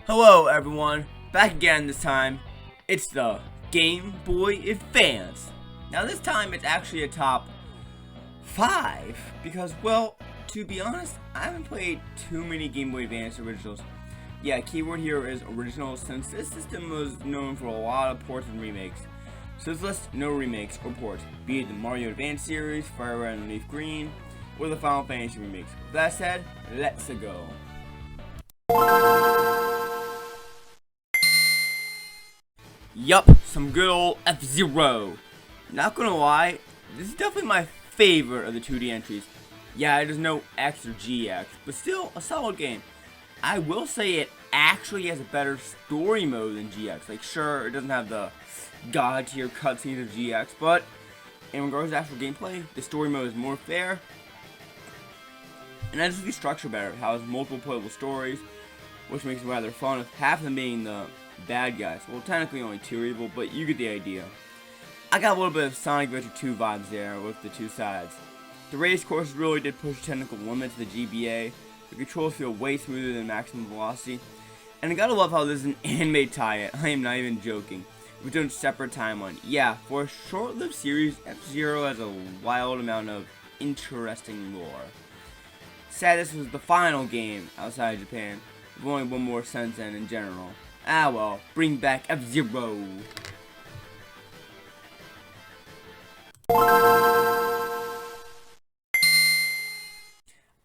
Hello everyone, back again this time. It's the Game Boy Advance. Now this time it's actually a top 5 because, well, to be honest, I haven't played too many Game Boy Advance originals. Yeah, keyword here is original since this system was known for a lot of ports and remakes. So this list, no remakes or ports, be it the Mario Advance series, Fire Red and Leaf Green, or the Final Fantasy remakes. With that said, let's go. Yup, some good old FZero. Not gonna lie, this is definitely my favorite of the 2D entries. Yeah, there's no X or GX, but still a solid game. I will say it actually has a better story mode than GX. Like, sure, it doesn't have the god tier cutscenes of GX, but in regards to actual gameplay, the story mode is more fair. And that's the structure better. It has multiple playable stories, which makes it rather fun, with half of them being the bad guys. Well, technically only 2 evil, but you get the idea. I got a little bit of Sonic Adventure 2 vibes there with the 2 sides. The race courses really did push technical limits to the GBA. The controls feel way smoother than maximum velocity. And I gotta love how this is an anime tie-in. I am not even joking. We've done separate timeline. Yeah, for a short-lived series, FZero has a wild amount of interesting lore. Sad this was the final game outside of Japan, with only one more since then in general. Ah well, bring back FZero.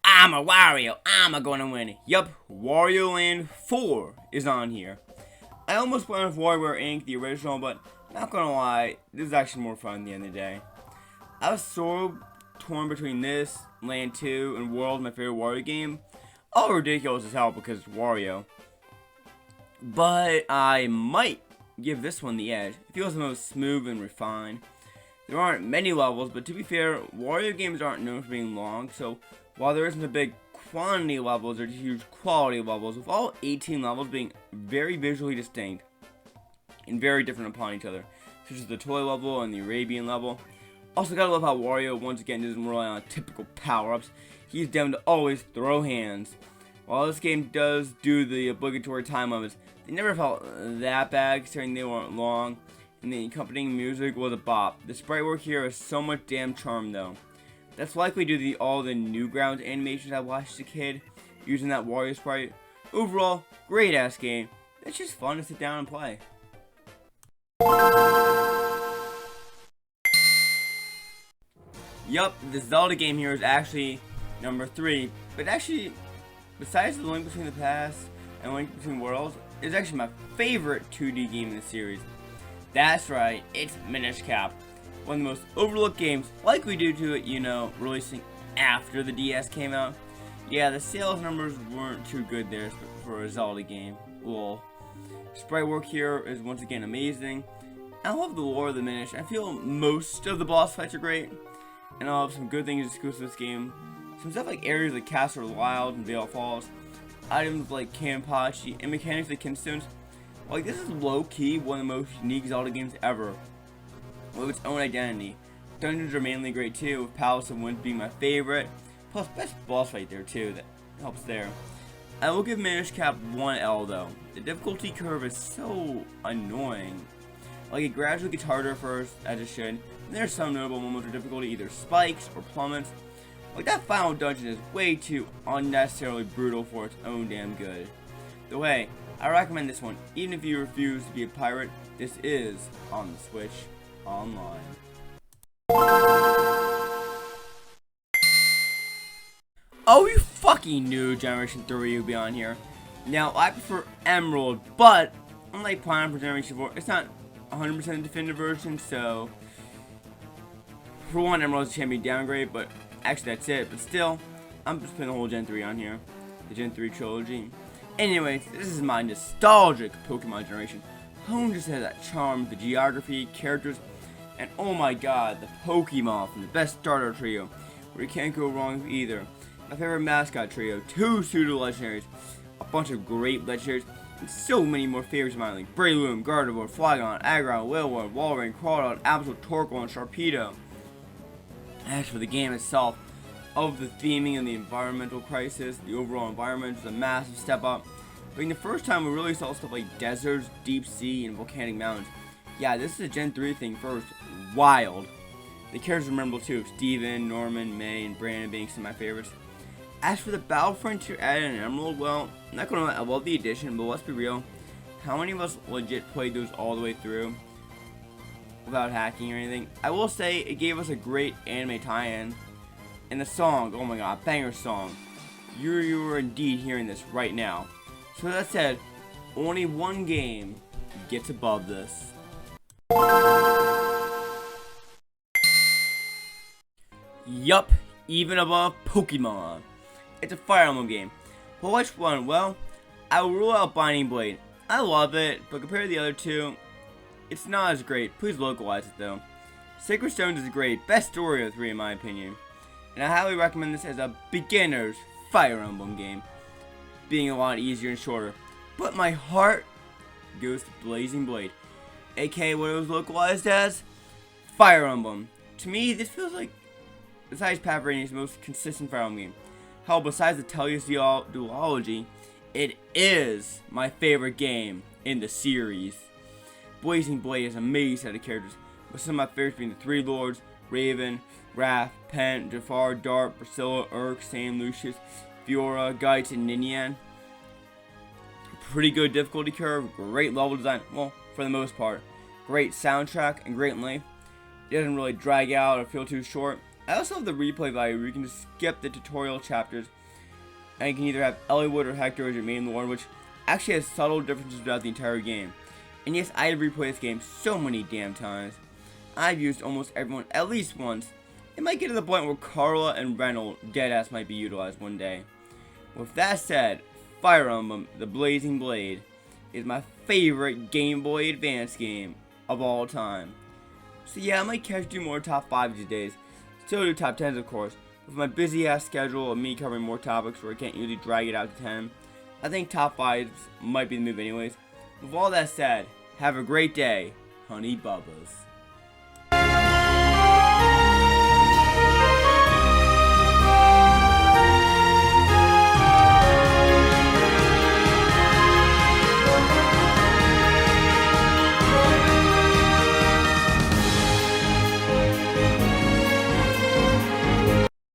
I'm a Wario, I'm gonna win. Yup, Wario Land 4 is on here. I almost went with WarioWare Inc., the original, but not gonna lie, this is actually more fun at the end of the day. I was sort of torn between this, Land 2, and World, my favorite Wario game. All ridiculous as hell because it's Wario. But I might give this one the edge. It feels the most smooth and refined. There aren't many levels, but to be fair, Wario games aren't known for being long, so while there isn't a big quantity of levels, there's huge quality of levels, with all 18 levels being very visually distinct and very different upon each other, such as the toy level and the Arabian level. Also gotta love how Wario once again doesn't rely on typical power-ups. He's down to always throw hands. While this game does do the obligatory time limits, they never felt that bad considering they weren't long, and the accompanying music was a bop. The sprite work here is so much damn charm though. That's likely due to all the Newgrounds animations I watched as a kid, using that Wario sprite. Overall, great ass game. It's just fun to sit down and play. Yup, the Zelda game here is actually number 3, but actually, besides the Link Between the Past and Link Between Worlds, it's actually my favorite 2D game in the series. That's right, it's Minish Cap. One of the most overlooked games, likely due to it, releasing after the DS came out. Yeah, the sales numbers weren't too good there for a Zelda game. Lol. Sprite work here is once again amazing. I love the lore of the Minish. I feel most of the boss fights are great, and I'll have some good things exclusive to this game. Some stuff like areas like Castle Wild and Vale Falls, items like Kanpachi, and mechanics like Kinstones. Like, this is low-key one of the most unique Zelda games ever, with its own identity. Dungeons are mainly great too, with Palace of Wind being my favorite, plus best boss fight there too, that helps there. I will give Minish Cap 1L though. The difficulty curve is so annoying. Like, it gradually gets harder first, as it should, and there are some notable moments where difficulty either spikes or plummets. Like, that final dungeon is way too unnecessarily brutal for its own damn good. Though hey, I recommend this one, even if you refuse to be a pirate. This is on the Switch Online. Oh, you fucking knew Generation 3 would be on here. Now, I prefer Emerald, but unlike Platinum for Generation 4, it's not 100% the definitive version, so for one, Emerald can't be downgrade, but actually that's it. But still, I'm just putting the whole Gen 3 on here, the Gen 3 trilogy. Anyways, this is my nostalgic Pokemon generation. Home just has that charm, the geography, characters, and oh my god, the Pokemon from the best starter trio, where you can't go wrong with either. My favorite mascot trio, 2 pseudo legendaries, a bunch of great legendaries, and so many more favorites of mine like Breloom, Gardevoir, Flygon, Aggron, Wailord, Walrein, Crawdad, Absol, Torkoal, and Sharpedo. As for the game itself, of the theming and the environmental crisis, the overall environment is a massive step up. But the first time we really saw stuff like deserts, deep sea, and volcanic mountains. Yeah, this is a Gen 3 thing first. Wild. The characters are memorable too. Steven, Norman, May, and Brandon being some of my favorites. As for the Battle Frontier added an Emerald, well, I'm not gonna lie, I love the addition, but let's be real. How many of us legit played those all the way through without hacking or anything? I will say it gave us a great anime tie-in. And the song, oh my god, banger song. You are indeed hearing this right now. So that said, only one game gets above this. Yup, even above Pokemon. It's a Fire Emblem game. But which one? Well, I will rule out Binding Blade. I love it, but compared to the other two, it's not as great. Please localize it though. Sacred Stones is great, best story of the three in my opinion. And I highly recommend this as a beginner's Fire Emblem game, being a lot easier and shorter. But my heart goes to Blazing Blade, aka what it was localized as, Fire Emblem. To me, this feels like, besides Path of Radiance, the most consistent Fire Emblem game. Hell, besides the Tellius duology, it is my favorite game in the series. Blazing Blade is an amazing set of characters, with some of my favorites being the Three Lords, Raven, Wrath, Pen, Jafar, Dart, Priscilla, Urk, Sam, Lucius, Fiora, Geitz, and Ninian. Pretty good difficulty curve, great level design, well, for the most part. Great soundtrack and great length. It doesn't really drag out or feel too short. I also love the replay value where you can just skip the tutorial chapters and you can either have Eliwood or Hector as your main lord, which actually has subtle differences throughout the entire game. And yes, I have replayed this game so many damn times. I've used almost everyone at least once. It might get to the point where Carla and Reynold deadass might be utilized one day. With that said, Fire Emblem, the Blazing Blade, is my favorite Game Boy Advance game of all time. So yeah, I might catch do more top 5s these days. Still do top 10s of course. With my busy ass schedule of me covering more topics where I can't usually drag it out to 10, I think top 5s might be the move anyways. With all that said, have a great day, honey bubbas.